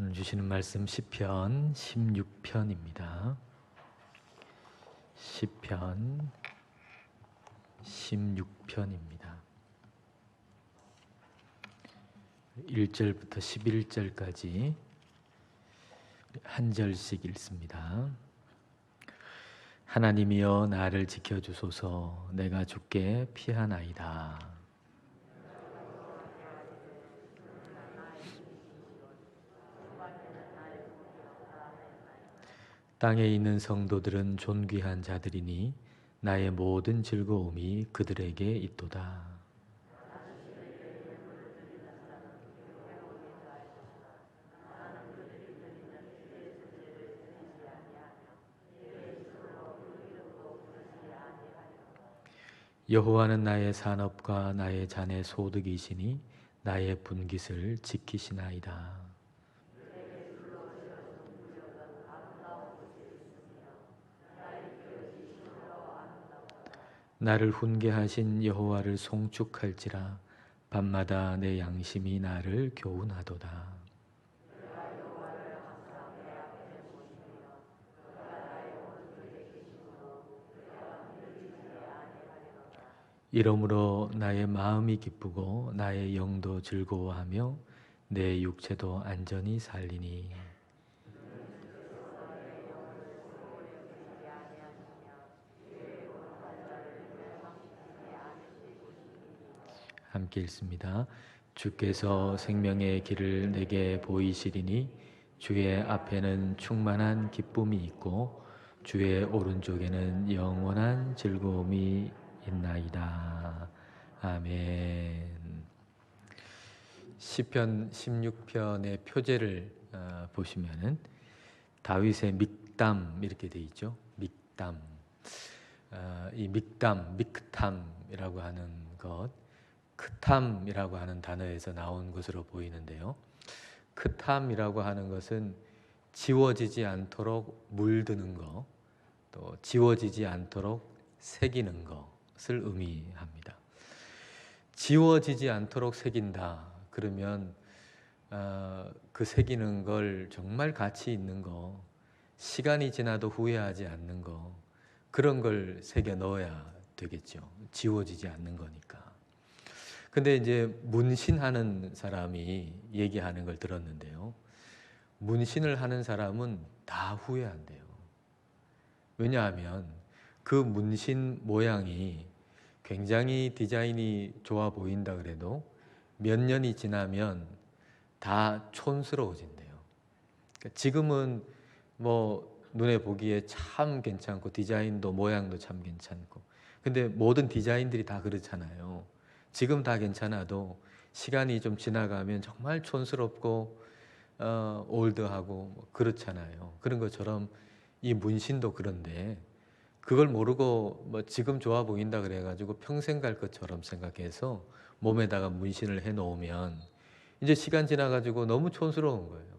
오늘 주시는 말씀 시편 16편입니다. 시편 16편입니다. 1절부터 11절까지 한 절씩 읽습니다. 하나님이여 나를 지켜주소서. 내가 주께 피하나이다. 땅에 있는 성도들은 존귀한 자들이니 나의 모든 즐거움이 그들에게 있도다. 여호와는 나의 산업과 나의 잔의 소득이시니 나의 분깃을 지키시나이다. 나를 훈계하신 여호와를 송축할지라. 밤마다 내 양심이 나를 교훈하도다. 이러므로 나의 마음이 기쁘고 나의 영도 즐거워하며 내 육체도 안전히 살리니. 함께 읽습니다. 주께서 생명의 길을 내게 보이시리니 주의 앞에는 충만한 기쁨이 있고 주의 오른쪽에는 영원한 즐거움이 있나이다. 아멘. 시편 16편의 표제를 보시면은 다윗의 믹담 이렇게 돼 있죠. 믹담. 이 믹담, 믹탐이라고 하는 것, 크탐이라고 하는 단어에서 나온 것으로 보이는데요. 크탐이라고 하는 것은 지워지지 않도록 물드는 것, 또 지워지지 않도록 새기는 것을 의미합니다. 지워지지 않도록 새긴다 그러면 그 새기는 걸 정말 가치 있는 거, 시간이 지나도 후회하지 않는 거, 그런 걸 새겨 넣어야 되겠죠. 지워지지 않는 거니까. 근데 이제 문신하는 사람이 얘기하는 걸 들었는데요. 문신을 하는 사람은 다 후회한대요. 왜냐하면 그 문신 모양이 굉장히 디자인이 좋아 보인다 그래도 몇 년이 지나면 다 촌스러워진대요. 그러니까 지금은 뭐 눈에 보기에 참 괜찮고 디자인도 모양도 참 괜찮고, 근데 모든 디자인들이 다 그렇잖아요. 지금 다 괜찮아도 시간이 좀 지나가면 정말 촌스럽고 올드하고 뭐 그렇잖아요. 그런 것처럼 이 문신도 그런데 그걸 모르고 뭐 지금 좋아 보인다 그래가지고 평생 갈 것처럼 생각해서 몸에다가 문신을 해놓으면 이제 시간 지나가지고 너무 촌스러운 거예요.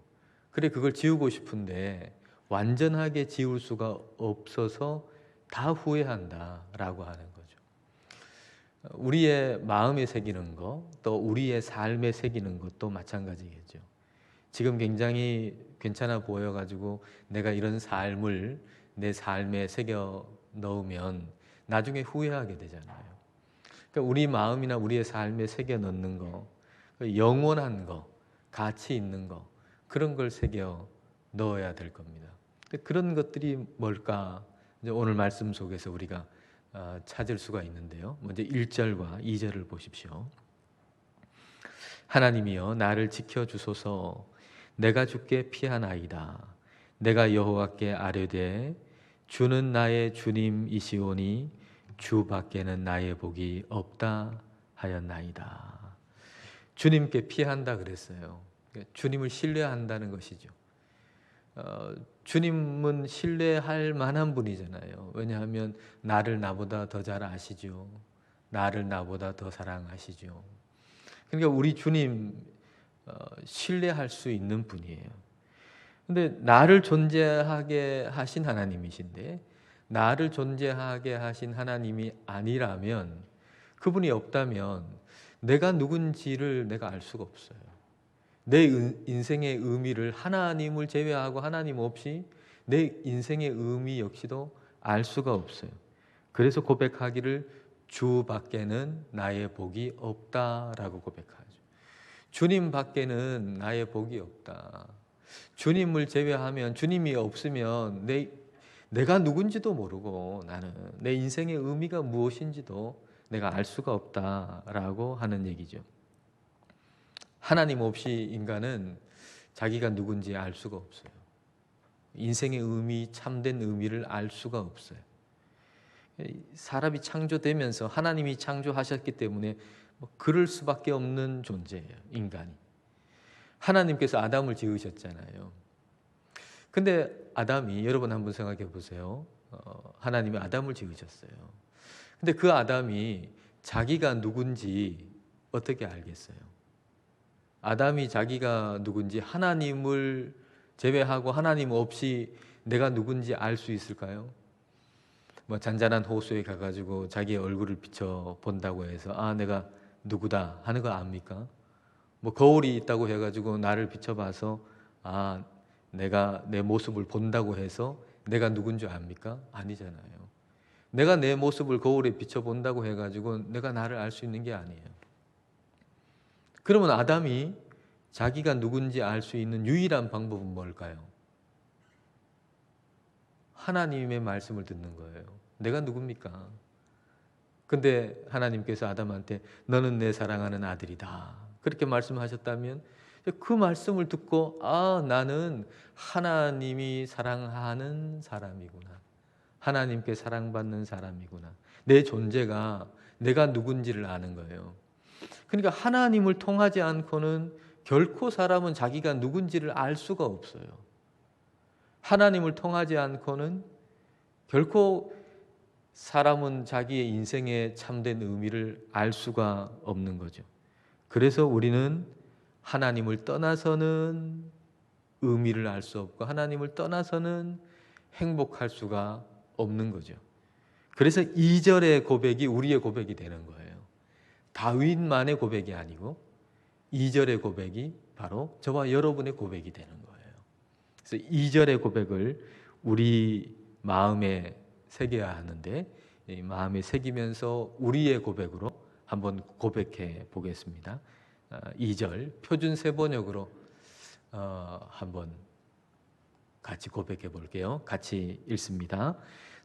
그래 그걸 지우고 싶은데 완전하게 지울 수가 없어서 다 후회한다라고 하는 거죠. 우리의 마음에 새기는 것, 또 우리의 삶에 새기는 것도 마찬가지겠죠. 지금 굉장히 괜찮아 보여가지고 내가 이런 삶을 내 삶에 새겨 넣으면 나중에 후회하게 되잖아요. 그러니까 우리 마음이나 우리의 삶에 새겨 넣는 거, 영원한 거, 가치 있는 거, 그런 걸 새겨 넣어야 될 겁니다. 그런 것들이 뭘까? 이제 오늘 말씀 속에서 우리가 찾을 수가 있는데요. 먼저 1절과 2절을 보십시오. 하나님이여 나를 지켜주소서. 내가 주께 피하나이다. 내가 여호와께 아뢰되 주는 나의 주님이시오니 주 밖에는 나의 복이 없다 하였나이다. 주님께 피한다 그랬어요. 주님을 신뢰한다는 것이죠. 주님은 신뢰할 만한 분이잖아요. 왜냐하면 나를 나보다 더 잘 아시죠. 나를 나보다 더 사랑하시죠. 그러니까 우리 주님 신뢰할 수 있는 분이에요. 근데 나를 존재하게 하신 하나님이신데 나를 존재하게 하신 하나님이 아니라면, 그분이 없다면 내가 누군지를 내가 알 수가 없어요. 내 인생의 의미를 하나님을 제외하고 하나님 없이 내 인생의 의미 역시도 알 수가 없어요. 그래서 고백하기를 주 밖에는 나의 복이 없다라고 고백하죠. 주님 밖에는 나의 복이 없다. 주님을 제외하면, 주님이 없으면 내가 누군지도 모르고 나는 내 인생의 의미가 무엇인지도 내가 알 수가 없다라고 하는 얘기죠. 하나님 없이 인간은 자기가 누군지 알 수가 없어요. 인생의 의미, 참된 의미를 알 수가 없어요. 사람이 창조되면서 하나님이 창조하셨기 때문에 그럴 수밖에 없는 존재예요, 인간이. 하나님께서 아담을 지으셨잖아요. 근데 아담이, 여러분 한번 생각해 보세요. 하나님이 아담을 지으셨어요. 근데 그 아담이 자기가 누군지 어떻게 알겠어요? 아담이 자기가 누군지 하나님을 제외하고 하나님 없이 내가 누군지 알 수 있을까요? 잔잔한 호수에 가가지고 자기의 얼굴을 비춰 본다고 해서 내가 누구다 하는 거 압니까? 거울이 있다고 해가지고 나를 비춰봐서 내가 내 모습을 본다고 해서 내가 누군 줄 압니까? 아니잖아요. 내가 내 모습을 거울에 비춰본다고 해가지고 내가 나를 알 수 있는 게 아니에요. 그러면 아담이 자기가 누군지 알 수 있는 유일한 방법은 뭘까요? 하나님의 말씀을 듣는 거예요. 내가 누굽니까? 근데 하나님께서 아담한테 너는 내 사랑하는 아들이다, 그렇게 말씀하셨다면 그 말씀을 듣고 나는 하나님이 사랑하는 사람이구나, 하나님께 사랑받는 사람이구나, 내 존재가 내가 누군지를 아는 거예요. 그러니까 하나님을 통하지 않고는 결코 사람은 자기가 누군지를 알 수가 없어요. 하나님을 통하지 않고는 결코 사람은 자기의 인생의 참된 의미를 알 수가 없는 거죠. 그래서 우리는 하나님을 떠나서는 의미를 알 수 없고 하나님을 떠나서는 행복할 수가 없는 거죠. 그래서 2절의 고백이 우리의 고백이 되는 거예요. 다윗만의 고백이 아니고 2절의 고백이 바로 저와 여러분의 고백이 되는 거예요. 그래서 2절의 고백을 우리 마음에 새겨야 하는데, 마음에 새기면서 우리의 고백으로 한번 고백해 보겠습니다. 2절 표준 세번역으로 한번 같이 고백해 볼게요. 같이 읽습니다.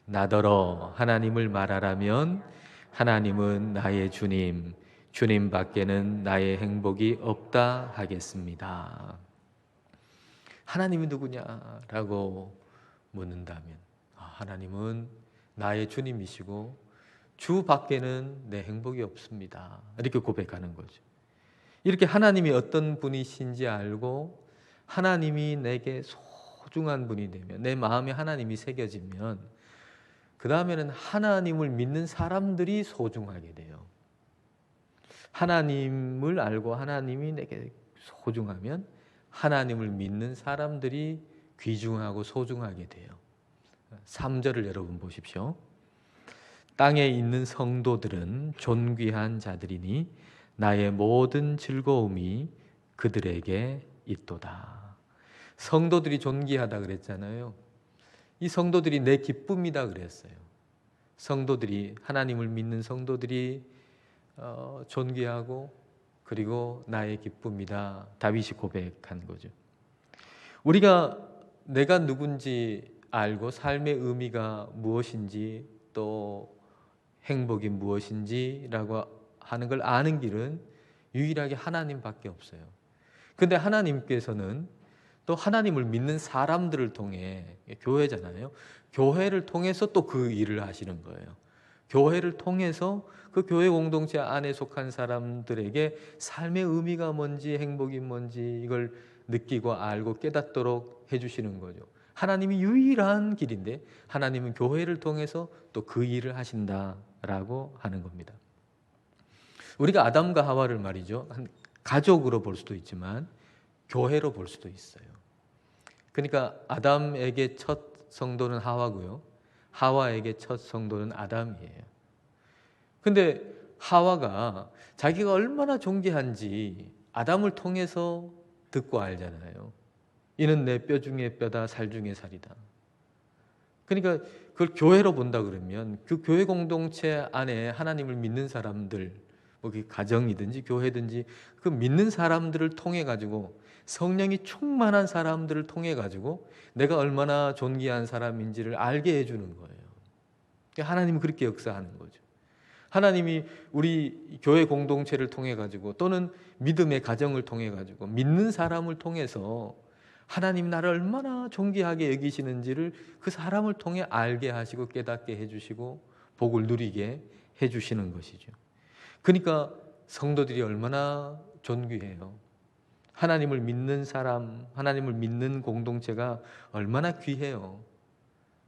나더러 하나님을 말하라면 하나님은 나의 주님, 주님 밖에는 나의 행복이 없다 하겠습니다. 하나님이 누구냐라고 묻는다면 하나님은 나의 주님이시고 주 밖에는 내 행복이 없습니다, 이렇게 고백하는 거죠. 이렇게 하나님이 어떤 분이신지 알고 하나님이 내게 소중한 분이 되면, 내 마음에 하나님이 새겨지면 그 다음에는 하나님을 믿는 사람들이 소중하게 돼요. 하나님을 알고 하나님이 내게 소중하면 하나님을 믿는 사람들이 귀중하고 소중하게 돼요. 3절을 여러분 보십시오. 땅에 있는 성도들은 존귀한 자들이니 나의 모든 즐거움이 그들에게 있도다. 성도들이 존귀하다 그랬잖아요. 이 성도들이 내 기쁨이다 그랬어요. 성도들이, 하나님을 믿는 성도들이 존귀하고 그리고 나의 기쁨이다, 다윗이 고백한 거죠. 우리가 내가 누군지 알고 삶의 의미가 무엇인지 또 행복이 무엇인지라고 하는 걸 아는 길은 유일하게 하나님밖에 없어요. 근데 하나님께서는 또 하나님을 믿는 사람들을 통해, 교회잖아요. 교회를 통해서 또 그 일을 하시는 거예요. 교회를 통해서 그 교회 공동체 안에 속한 사람들에게 삶의 의미가 뭔지 행복이 뭔지 이걸 느끼고 알고 깨닫도록 해주시는 거죠. 하나님이 유일한 길인데 하나님은 교회를 통해서 또 그 일을 하신다라고 하는 겁니다. 우리가 아담과 하와를 말이죠, 한 가족으로 볼 수도 있지만 교회로 볼 수도 있어요. 그러니까 아담에게 첫 성도는 하와고요, 하와에게 첫 성도는 아담이에요. 근데 하와가 자기가 얼마나 존귀한지 아담을 통해서 듣고 알잖아요. 이는 내 뼈 중에 뼈다, 살 중에 살이다. 그러니까 그걸 교회로 본다 그러면 그 교회 공동체 안에 하나님을 믿는 사람들, 뭐 그게 가정이든지 교회든지 그 믿는 사람들을 통해 가지고 성령이 충만한 사람들을 통해 가지고 내가 얼마나 존귀한 사람인지를 알게 해주는 거예요. 하나님은 그렇게 역사하는 거죠. 하나님이 우리 교회 공동체를 통해 가지고 또는 믿음의 가정을 통해 가지고 믿는 사람을 통해서 하나님 나를 얼마나 존귀하게 여기시는지를 그 사람을 통해 알게 하시고 깨닫게 해주시고 복을 누리게 해주시는 것이죠. 그러니까 성도들이 얼마나 존귀해요. 하나님을 믿는 사람, 하나님을 믿는 공동체가 얼마나 귀해요.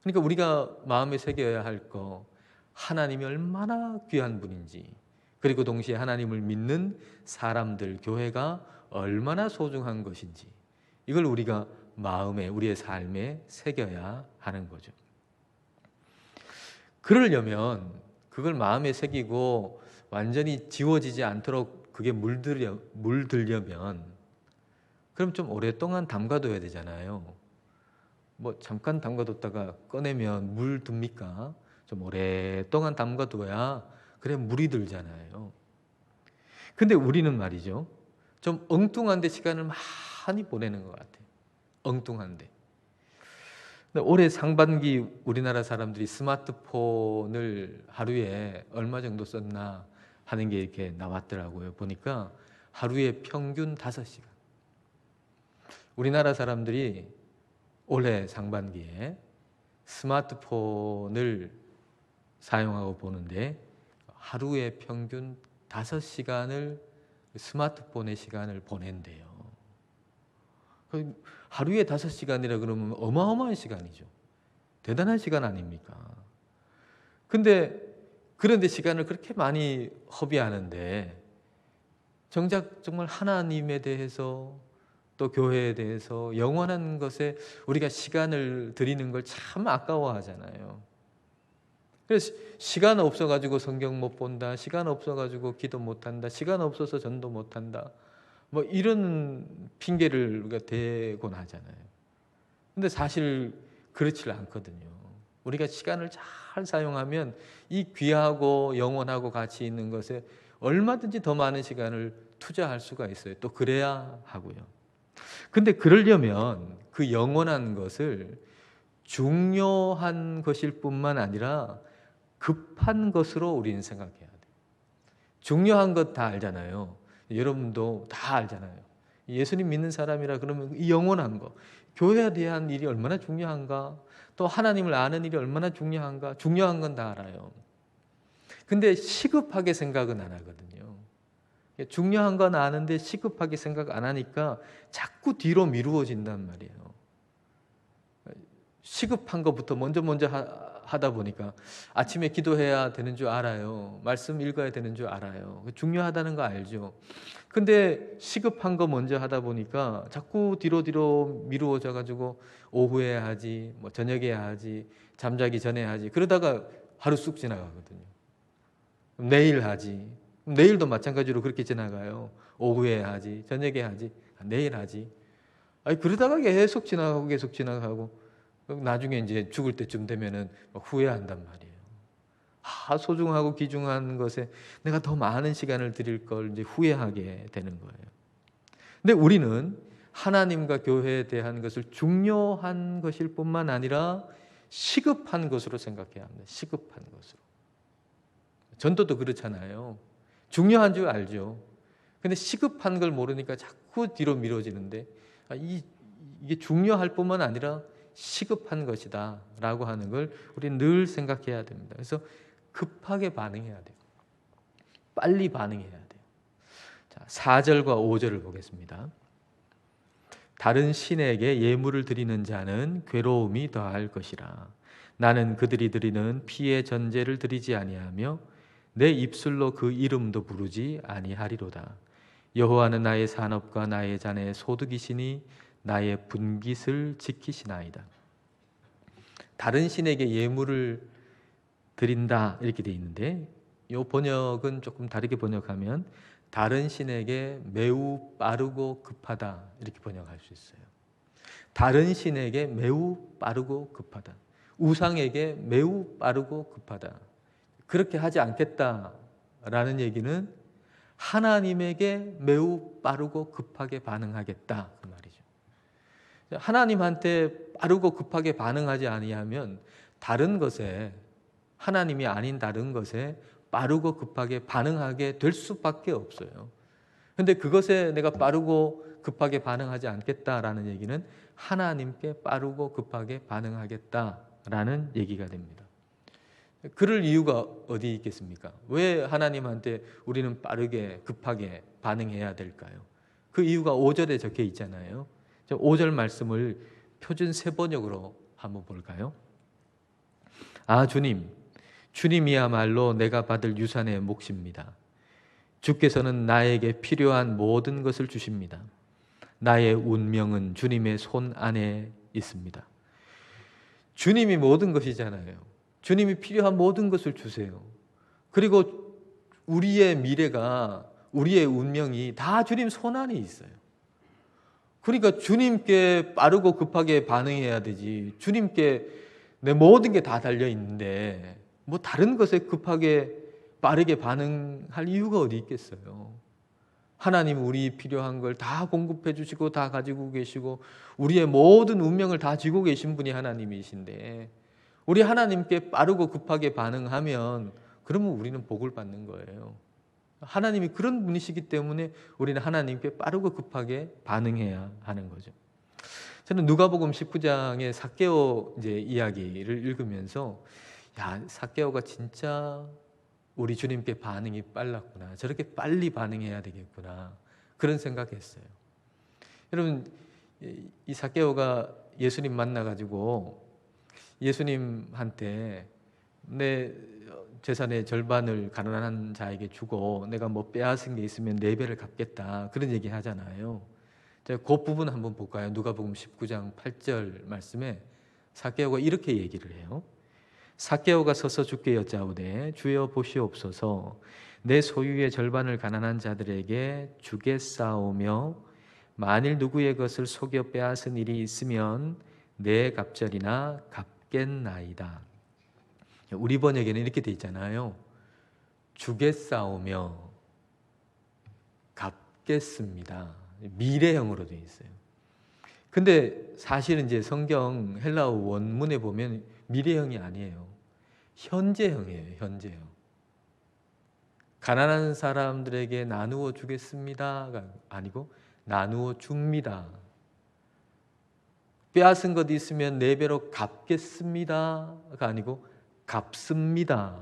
그러니까 우리가 마음에 새겨야 할 거, 하나님이 얼마나 귀한 분인지, 그리고 동시에 하나님을 믿는 사람들, 교회가 얼마나 소중한 것인지, 이걸 우리가 마음에, 우리의 삶에 새겨야 하는 거죠. 그러려면 그걸 마음에 새기고 완전히 지워지지 않도록 그게 물들려면 그럼 좀 오랫동안 담가둬야 되잖아요. 뭐 잠깐 담가뒀다가 꺼내면 물 듭니까? 좀 오랫동안 담가둬야 그래 물이 들잖아요. 근데 우리는 말이죠, 좀 엉뚱한데 시간을 많이 보내는 것 같아요. 엉뚱한데. 근데 올해 상반기 우리나라 사람들이 스마트폰을 하루에 얼마 정도 썼나 하는 게 이렇게 나왔더라고요. 보니까 하루에 평균 5시간. 우리나라 사람들이 올해 상반기에 스마트폰을 사용하고 보는데 하루에 평균 5시간을 스마트폰의 시간을 보낸대요. 하루에 5시간이라 그러면 어마어마한 시간이죠. 대단한 시간 아닙니까? 그런데 시간을 그렇게 많이 허비하는데 정작 정말 하나님에 대해서 또 교회에 대해서 영원한 것에 우리가 시간을 들이는 걸 참 아까워하잖아요. 그래서 시간 없어가지고 성경 못 본다, 시간 없어가지고 기도 못한다, 시간 없어서 전도 못한다, 뭐 이런 핑계를 우리가 대곤 하잖아요. 근데 사실 그렇지 않거든요. 우리가 시간을 잘 사용하면 이 귀하고 영원하고 가치 있는 것에 얼마든지 더 많은 시간을 투자할 수가 있어요. 또 그래야 하고요. 근데 그러려면 그 영원한 것을 중요한 것일 뿐만 아니라 급한 것으로 우리는 생각해야 돼요. 중요한 것 다 알잖아요. 여러분도 다 알잖아요. 예수님 믿는 사람이라 그러면 이 영원한 거, 교회에 대한 일이 얼마나 중요한가, 또 하나님을 아는 일이 얼마나 중요한가, 중요한 건 다 알아요. 근데 시급하게 생각은 안 하거든요. 중요한 건 아는데 시급하게 생각 안 하니까 자꾸 뒤로 미루어진단 말이에요. 시급한 것부터 먼저 하다 보니까 아침에 기도해야 되는 줄 알아요. 말씀 읽어야 되는 줄 알아요. 중요하다는 거 알죠. 근데 시급한 거 먼저 하다 보니까 자꾸 뒤로 미루어져 가지고 오후에 하지, 뭐 저녁에 하지, 잠자기 전에 하지. 그러다가 하루 쑥 지나가거든요. 내일 하지. 내일도 마찬가지로 그렇게 지나가요. 오후에 하지, 저녁에 하지, 내일 하지. 그러다가 계속 지나가고 나중에 이제 죽을 때쯤 되면은 후회한단 말이에요. 소중하고 귀중한 것에 내가 더 많은 시간을 드릴 걸 이제 후회하게 되는 거예요. 근데 우리는 하나님과 교회에 대한 것을 중요한 것일 뿐만 아니라 시급한 것으로 생각해야 합니다. 시급한 것으로. 전도도 그렇잖아요. 중요한 줄 알죠. 근데 시급한 걸 모르니까 자꾸 뒤로 미뤄지는데 이게 중요할 뿐만 아니라 시급한 것이다 라고 하는 걸 우리는 늘 생각해야 됩니다. 그래서 급하게 반응해야 돼요. 빨리 반응해야 돼요. 자, 4절과 5절을 보겠습니다. 다른 신에게 예물을 드리는 자는 괴로움이 더할 것이라. 나는 그들이 드리는 피의 전제를 드리지 아니하며 내 입술로 그 이름도 부르지 아니하리로다. 여호와는 나의 산업과 나의 잔의 소득이시니 나의 분깃을 지키시나이다. 다른 신에게 예물을 드린다 이렇게 돼 있는데 이 번역은 조금 다르게 번역하면 다른 신에게 매우 빠르고 급하다 이렇게 번역할 수 있어요. 다른 신에게 매우 빠르고 급하다. 우상에게 매우 빠르고 급하다. 그렇게 하지 않겠다라는 얘기는 하나님에게 매우 빠르고 급하게 반응하겠다 그 말이죠. 하나님한테 빠르고 급하게 반응하지 아니하면 다른 것에, 하나님이 아닌 다른 것에 빠르고 급하게 반응하게 될 수밖에 없어요. 그런데 그것에 내가 빠르고 급하게 반응하지 않겠다라는 얘기는 하나님께 빠르고 급하게 반응하겠다라는 얘기가 됩니다. 그럴 이유가 어디 있겠습니까? 왜 하나님한테 우리는 빠르게 급하게 반응해야 될까요? 그 이유가 5절에 적혀 있잖아요. 5절 말씀을 표준 세번역으로 한번 볼까요? 아 주님, 주님이야말로 내가 받을 유산의 몫입니다. 주께서는 나에게 필요한 모든 것을 주십니다. 나의 운명은 주님의 손 안에 있습니다. 주님이 모든 것이잖아요. 주님이 필요한 모든 것을 주세요. 그리고 우리의 미래가, 우리의 운명이 다 주님 손 안에 있어요. 그러니까 주님께 빠르고 급하게 반응해야 되지. 주님께 내 모든 게 다 달려 있는데 뭐 다른 것에 급하게 빠르게 반응할 이유가 어디 있겠어요. 하나님 우리 필요한 걸 다 공급해 주시고 다 가지고 계시고 우리의 모든 운명을 다 쥐고 계신 분이 하나님이신데 우리 하나님께 빠르고 급하게 반응하면 그러면 우리는 복을 받는 거예요. 하나님이 그런 분이시기 때문에 우리는 하나님께 빠르고 급하게 반응해야 하는 거죠. 저는 누가복음 19장의 삭개오 이야기를 읽으면서 야, 삭개오가 진짜 우리 주님께 반응이 빨랐구나. 저렇게 빨리 반응해야 되겠구나. 그런 생각했어요. 여러분, 이 삭개오가 예수님 만나가지고 예수님한테 내 재산의 절반을 가난한 자에게 주고 내가 뭐 빼앗은 게 있으면 4배를 갚겠다. 그런 얘기 하잖아요. 그 부분 한번 볼까요? 누가복음 19장 8절 말씀에 삭개오가 이렇게 얘기를 해요. 삭개오가 서서 주께 여짜오되 주여 보시옵소서 내 소유의 절반을 가난한 자들에게 주겠사오며 만일 누구의 것을 속여 빼앗은 일이 있으면 내 갑절이나 갚겠나이다. 우리 번역에는 이렇게 돼 있잖아요. 주겠사오며 갚겠습니다. 미래형으로 돼 있어요. 근데 사실은 이제 성경 헬라어 원문에 보면 미래형이 아니에요. 현재형이에요. 현재형. 가난한 사람들에게 나누어 주겠습니다가 아니고 나누어 줍니다. 빼앗은 것 있으면 4배로 갚겠습니다가 아니고 갚습니다.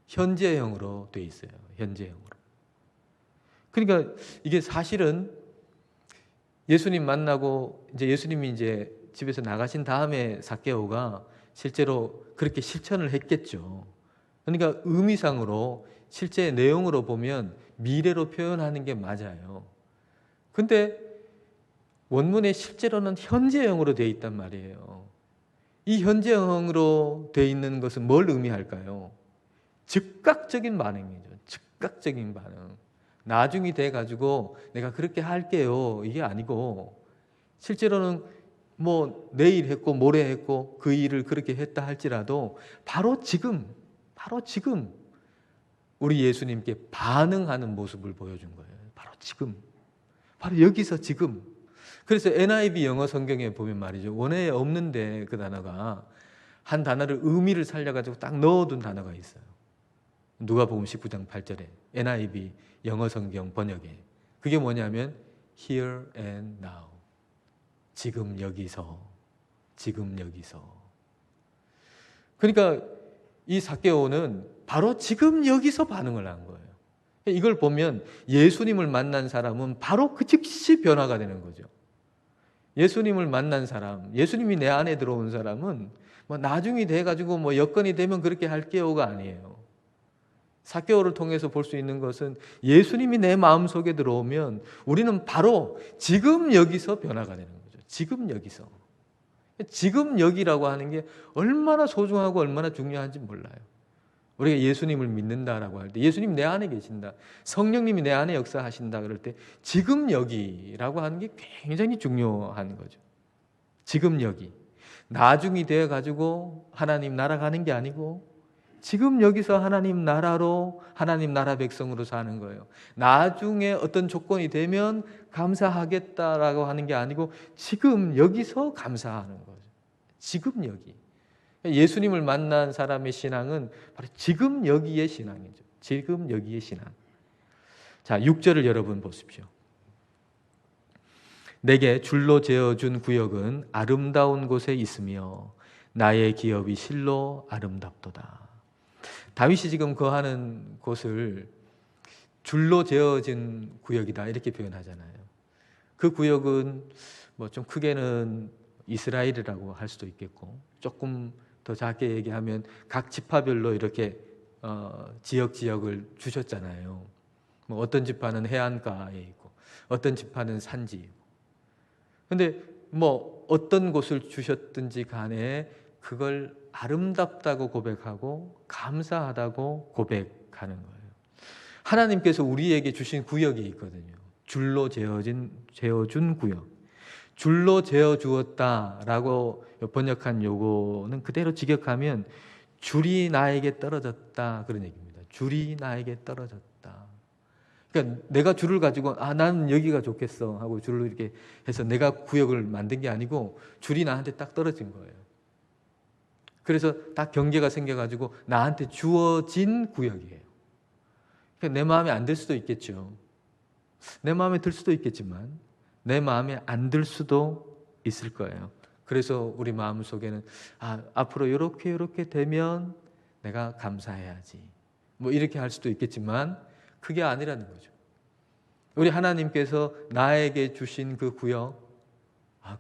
현재형으로 돼 있어요. 현재형으로. 그러니까 이게 사실은 예수님 만나고 이제 예수님이 이제 집에서 나가신 다음에 삭개오가 실제로 그렇게 실천을 했겠죠. 그러니까 의미상으로 실제 내용으로 보면 미래로 표현하는 게 맞아요. 근데 원문에 실제로는 현재형으로 되어 있단 말이에요. 이 현재형으로 되어 있는 것은 뭘 의미할까요? 즉각적인 반응이죠. 즉각적인 반응. 나중이 돼가지고 내가 그렇게 할게요. 이게 아니고 실제로는 뭐 내일 했고 모레 했고 그 일을 그렇게 했다 할지라도 바로 지금 우리 예수님께 반응하는 모습을 보여준 거예요. 바로 지금. 바로 여기서 지금. 그래서 NIV 영어 성경에 보면 말이죠. 원어에 없는데 그 단어가 한 단어를 의미를 살려가지고 딱 넣어둔 단어가 있어요. 누가복음 19장 8절에 NIV 영어 성경 번역에 그게 뭐냐면 here and now. 지금 여기서. 그러니까 이 삭개오는 바로 지금 여기서 반응을 한 거예요. 이걸 보면 예수님을 만난 사람은 바로 그 즉시 변화가 되는 거죠. 예수님을 만난 사람, 예수님이 내 안에 들어온 사람은 뭐 나중이 돼가지고 뭐 여건이 되면 그렇게 할게요가 아니에요. 삭개오를 통해서 볼 수 있는 것은 예수님이 내 마음속에 들어오면 우리는 바로 지금 여기서 변화가 되는 거죠. 지금 여기서. 지금 여기라고 하는 게 얼마나 소중하고 얼마나 중요한지 몰라요. 우리가 예수님을 믿는다라고 할 때 예수님 내 안에 계신다, 성령님이 내 안에 역사하신다 그럴 때 지금 여기라고 하는 게 굉장히 중요한 거죠. 지금 여기. 나중이 되어 가지고 하나님 나라 가는 게 아니고 지금 여기서 하나님 나라로, 하나님 나라 백성으로 사는 거예요. 나중에 어떤 조건이 되면 감사하겠다라고 하는 게 아니고 지금 여기서 감사하는 거죠. 지금 여기. 예수님을 만난 사람의 신앙은 바로 지금 여기의 신앙이죠. 지금 여기의 신앙. 자, 6절을 여러분 보십시오. 내게 줄로 재어준 구역은 아름다운 곳에 있으며 나의 기업이 실로 아름답도다. 다윗이 지금 거하는 곳을 줄로 재어진 구역이다 이렇게 표현하잖아요. 그 구역은 뭐 좀 크게는 이스라엘이라고 할 수도 있겠고, 조금 더 작게 얘기하면 각 지파별로 이렇게 지역을 주셨잖아요. 뭐 어떤 지파는 해안가에 있고 어떤 지파는 산지이고. 근데 뭐 어떤 곳을 주셨든지 간에 그걸 아름답다고 고백하고 감사하다고 고백하는 거예요. 하나님께서 우리에게 주신 구역이 있거든요. 줄로 재어준 구역. 줄로 재어 주었다라고 번역한 요거는 그대로 직역하면 줄이 나에게 떨어졌다 그런 얘기입니다. 줄이 나에게 떨어졌다. 그러니까 내가 줄을 가지고 나는 여기가 좋겠어 하고 줄을 이렇게 해서 내가 구역을 만든 게 아니고 줄이 나한테 딱 떨어진 거예요. 그래서 딱 경계가 생겨가지고 나한테 주어진 구역이에요. 그러니까 내 마음에 안 들 수도 있겠죠. 내 마음에 들 수도 있겠지만 내 마음에 안 들 수도 있을 거예요. 그래서 우리 마음 속에는 앞으로 이렇게 되면 내가 감사해야지. 뭐 이렇게 할 수도 있겠지만 그게 아니라는 거죠. 우리 하나님께서 나에게 주신 그 구역,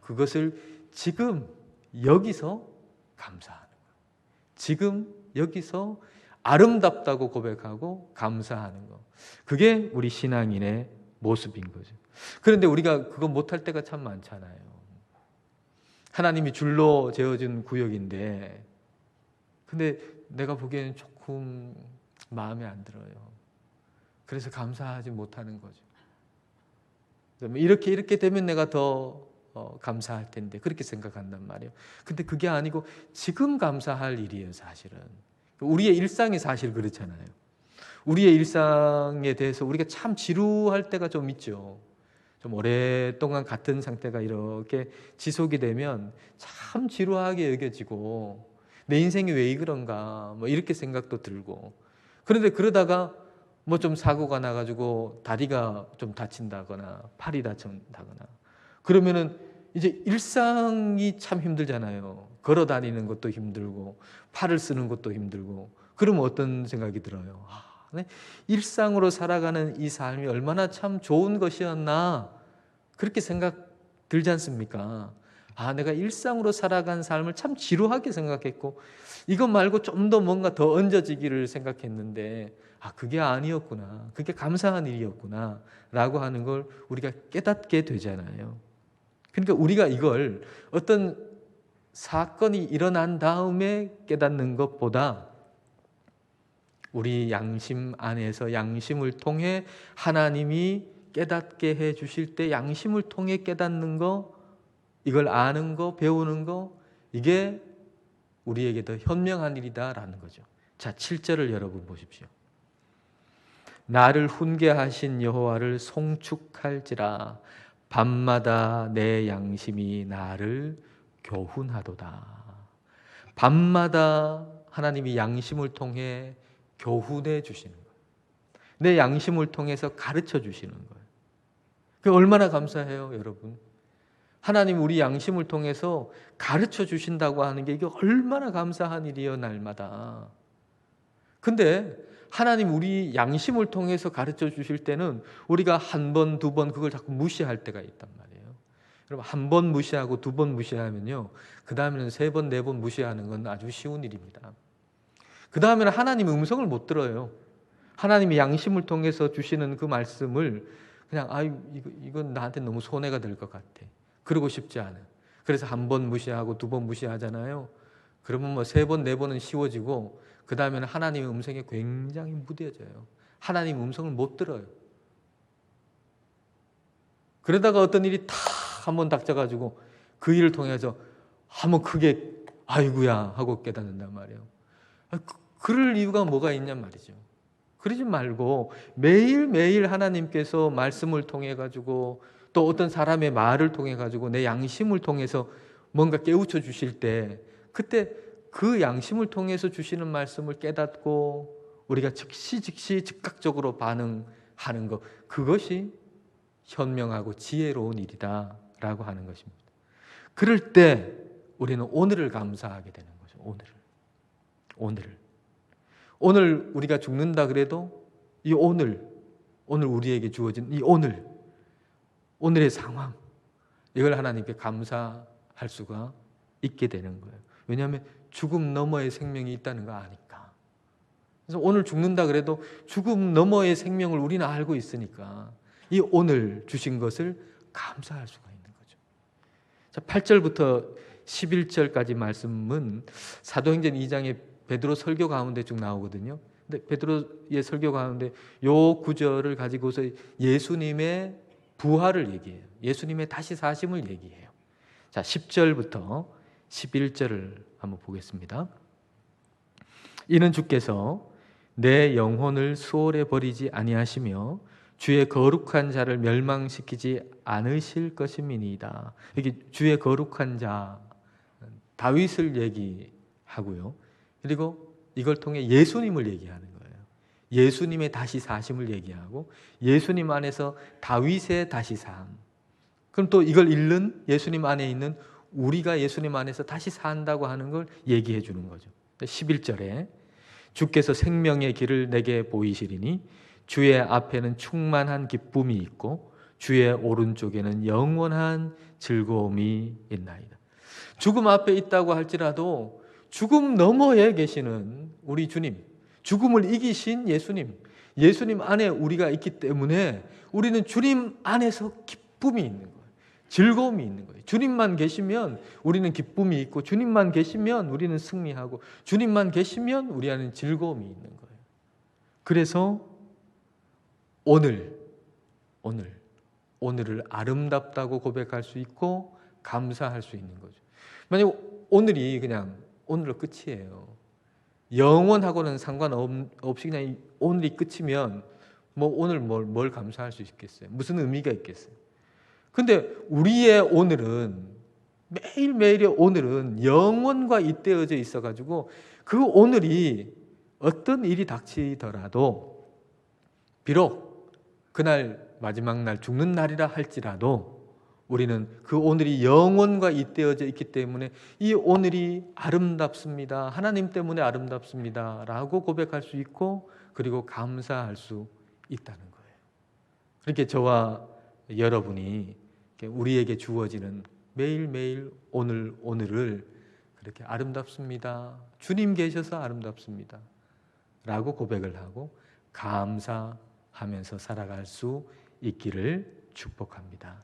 그것을 지금 여기서 감사하는 거예요. 지금 여기서 아름답다고 고백하고 감사하는 거. 그게 우리 신앙인의 모습인 거죠. 그런데 우리가 그거 못할 때가 참 많잖아요. 하나님이 줄로 재어준 구역인데 근데 내가 보기에는 조금 마음에 안 들어요. 그래서 감사하지 못하는 거죠. 이렇게 되면 내가 더 감사할 텐데 그렇게 생각한단 말이에요. 근데 그게 아니고 지금 감사할 일이에요. 사실은 우리의 일상이 사실 그렇잖아요. 우리의 일상에 대해서 우리가 참 지루할 때가 좀 있죠. 좀 오랫동안 같은 상태가 이렇게 지속이 되면 참 지루하게 여겨지고 내 인생이 왜 그런가 뭐 이렇게 생각도 들고, 그런데 그러다가 뭐 좀 사고가 나가지고 다리가 좀 다친다거나 팔이 다친다거나 그러면은 이제 일상이 참 힘들잖아요. 걸어 다니는 것도 힘들고 팔을 쓰는 것도 힘들고. 그러면 어떤 생각이 들어요? 일상으로 살아가는 이 삶이 얼마나 참 좋은 것이었나 그렇게 생각 들지 않습니까? 내가 일상으로 살아간 삶을 참 지루하게 생각했고 이것 말고 좀 더 뭔가 더 얹어지기를 생각했는데 그게 아니었구나, 그게 감사한 일이었구나 라고 하는 걸 우리가 깨닫게 되잖아요. 그러니까 우리가 이걸 어떤 사건이 일어난 다음에 깨닫는 것보다 우리 양심 안에서 양심을 통해 하나님이 깨닫게 해 주실 때 양심을 통해 깨닫는 거, 이걸 아는 거, 배우는 거, 이게 우리에게 더 현명한 일이다라는 거죠. 자, 7절을 여러분 보십시오. 나를 훈계하신 여호와를 송축할지라 밤마다 내 양심이 나를 교훈하도다. 밤마다 하나님이 양심을 통해 교훈해 주시는 거예요. 내 양심을 통해서 가르쳐 주시는 거예요. 그 얼마나 감사해요, 여러분. 하나님 우리 양심을 통해서 가르쳐 주신다고 하는 게 이게 얼마나 감사한 일이에요, 날마다. 근데 하나님 우리 양심을 통해서 가르쳐 주실 때는 우리가 한 번, 두 번 그걸 자꾸 무시할 때가 있단 말이에요. 여러분, 한 번 무시하고 두 번 무시하면요, 그 다음에는 세 번, 네 번 무시하는 건 아주 쉬운 일입니다. 그 다음에는 하나님의 음성을 못 들어요. 하나님의 양심을 통해서 주시는 그 말씀을 그냥 이건 나한테 너무 손해가 될 것 같아. 그러고 싶지 않아요. 그래서 한 번 무시하고 두 번 무시하잖아요. 그러면 뭐 3번, 4번은 쉬워지고 그 다음에는 하나님의 음성에 굉장히 무뎌져요. 하나님 음성을 못 들어요. 그러다가 어떤 일이 탁 한번 닥쳐가지고 그 일을 통해서 한번 크게 아이고야 하고 깨닫는단 말이에요. 그럴 이유가 뭐가 있냔 말이죠. 그러지 말고 매일매일 하나님께서 말씀을 통해 가지고 또 어떤 사람의 말을 통해 가지고 내 양심을 통해서 뭔가 깨우쳐 주실 때 그때 그 양심을 통해서 주시는 말씀을 깨닫고 우리가 즉시 즉각적으로 반응하는 것, 그것이 현명하고 지혜로운 일이다 라고 하는 것입니다. 그럴 때 우리는 오늘을 감사하게 되는 거죠. 오늘 우리가 죽는다 그래도 이 오늘 우리에게 주어진 이 오늘의 상황, 이걸 하나님께 감사할 수가 있게 되는 거예요. 왜냐하면 죽음 너머의 생명이 있다는 거 아니까. 그래서 오늘 죽는다 그래도 죽음 너머의 생명을 우리는 알고 있으니까 이 오늘 주신 것을 감사할 수가 있는 거죠. 자, 8절부터 11절까지 말씀은 사도행전 2장의 베드로 설교 가운데 쭉 나오거든요. 근데 베드로의 설교 가운데 요 구절을 가지고서 예수님의 부활을 얘기해요. 예수님의 다시 사심을 얘기해요. 자, 10절부터 11절을 한번 보겠습니다. 이는 주께서 내 영혼을 수월에 버리지 아니하시며 주의 거룩한 자를 멸망시키지 않으실 것임이니이다. 여기 주의 거룩한 자 다윗을 얘기하고요. 그리고 이걸 통해 예수님을 얘기하는 거예요. 예수님의 다시 사심을 얘기하고 예수님 안에서 다윗의 다시 삶. 그럼 또 이걸 잃는 예수님 안에 있는 우리가 예수님 안에서 다시 산다고 하는 걸 얘기해 주는 거죠. 11절에 주께서 생명의 길을 내게 보이시리니 주의 앞에는 충만한 기쁨이 있고 주의 오른쪽에는 영원한 즐거움이 있나이다. 죽음 앞에 있다고 할지라도 죽음 너머에 계시는 우리 주님, 죽음을 이기신 예수님 안에 우리가 있기 때문에 우리는 주님 안에서 기쁨이 있는 거예요. 즐거움이 있는 거예요. 주님만 계시면 우리는 기쁨이 있고 주님만 계시면 우리는 승리하고 주님만 계시면 우리 안에는 즐거움이 있는 거예요. 그래서 오늘을 아름답다고 고백할 수 있고 감사할 수 있는 거죠. 만약 오늘이 그냥 오늘로 끝이에요. 영원하고는 상관없이 그냥 오늘이 끝이면 뭐 오늘 뭘 감사할 수 있겠어요? 무슨 의미가 있겠어요? 근데 우리의 오늘은 매일매일의 오늘은 영원과 잇대어져 있어가지고 그 오늘이 어떤 일이 닥치더라도 비록 그날 마지막 날 죽는 날이라 할지라도 우리는 그 오늘이 영원과 잇대어져 있기 때문에 이 오늘이 아름답습니다. 하나님 때문에 아름답습니다. 라고 고백할 수 있고 그리고 감사할 수 있다는 거예요. 그렇게 저와 여러분이 우리에게 주어지는 매일매일 오늘을 그렇게 아름답습니다. 주님 계셔서 아름답습니다. 라고 고백을 하고 감사하면서 살아갈 수 있기를 축복합니다.